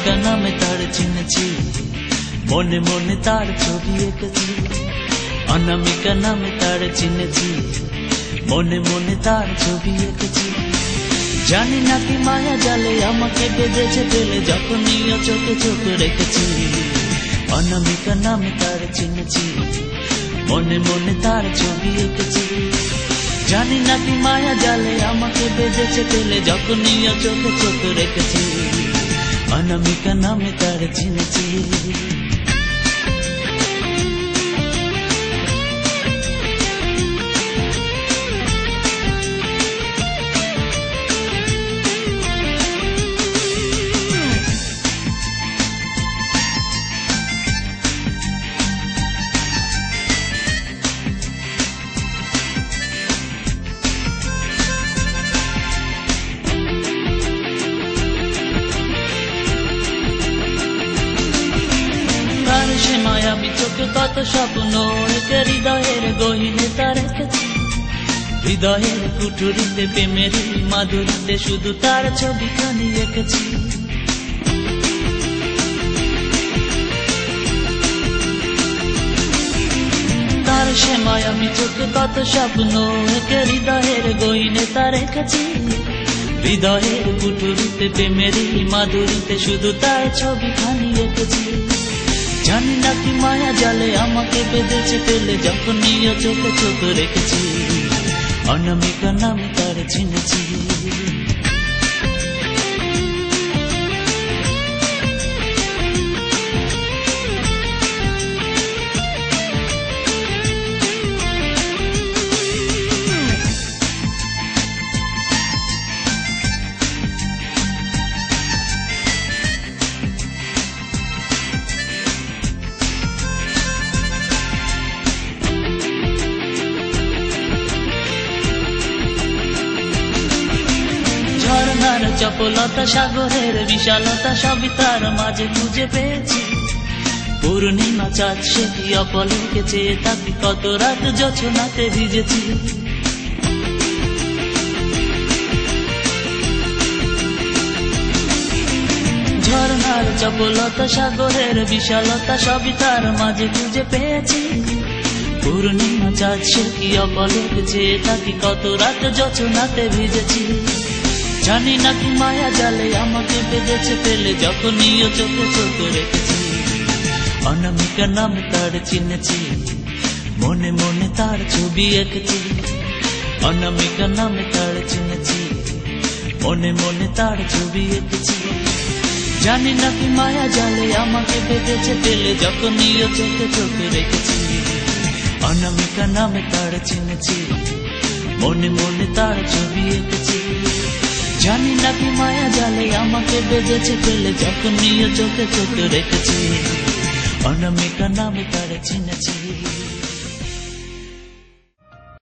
অনামিকা নামে তার চিনেছি, মনে মনে তার ছবি এঁকেছি। অনামিকা নামে তার চিনেছি, মনে মনে তার ছবি এঁকেছি। জানি না কি মায়া জালে আমাকে বেঁধেছে ফেলে, যখনই ও চোখে চোখ রেখেছি। অনামিকা নামে তার চিনেছি, মনে মনে তার ছবি এঁকেছি। জানি না কি মায়া জালে আমাকে বেঁধেছে ফেলে, যখনই ও চোখে চোখ রেখেছি। অনামিকা নামে তার চিনেছি। তার সে মায়াবী চোখে কত স্বপ্ন একে হৃদয়ের গহীনে তার রেখেছি। হৃদয়ের কুঠুরিতে প্রেমের মাধুরীতে শুধু তার ছবিখানি এঁকেছি। তার সে মায়াবী চোখে কত স্বপ্ন একে হৃদয়ের গহীনে তার রেখেছি। হৃদয়ের কুঠুরিতে প্রেমের মাধুরীতে শুধু তার ছবিখানি এঁকেছি। জানি না কি মায়া জালে আমাকে বেঁধেছে ফেলে, যখনই ও চোখে চোখ রেখেছি। অনামিকা নামে তার চিনেছি। ঝর্ণার চপলতা সাগরের বিশালতা সবই তার মাঝে খুঁজে পেয়েছি। পূর্ণিমা চাঁদ সে কি অপলকে চেয়ে থাকি, কত রাত জোছনাতে ভিজেছি। ঝর্ণার চপলতা সাগরের বিশালতা সবই তার মাঝে খুঁজে পেয়েছি। পূর্ণিমা চাঁদ সে কি অপলকে চেয়ে থাকি, কত রাত জোছনাতে ভিজেছি। জানি না কি মায়া জালে আমাকে বেঁধেছে ফেলে, যখনই ও চোখে চোখ রেখেছি। অনামিকা নামে তার চিনেছি, মনে মনে তার ছবি এঁকেছি। অনামিকা নামে তার চিনেছি, মনে মনে তার ছবি এঁকেছি। জানি না কি মায়া জালে আমাকে বেঁধেছে ফেলে, যখনই ও চোখে চোখ রেখেছি। অনামিকা নামে তার চিনেছি, মনে মনে তার ছবি এঁকেছি। জানি না কি মায়া জালে আমাকে বেঁধেছে ফেলে, যখনই ও চোখে চোখ রেখেছি। অনামিকা নামে তার চিনেছি।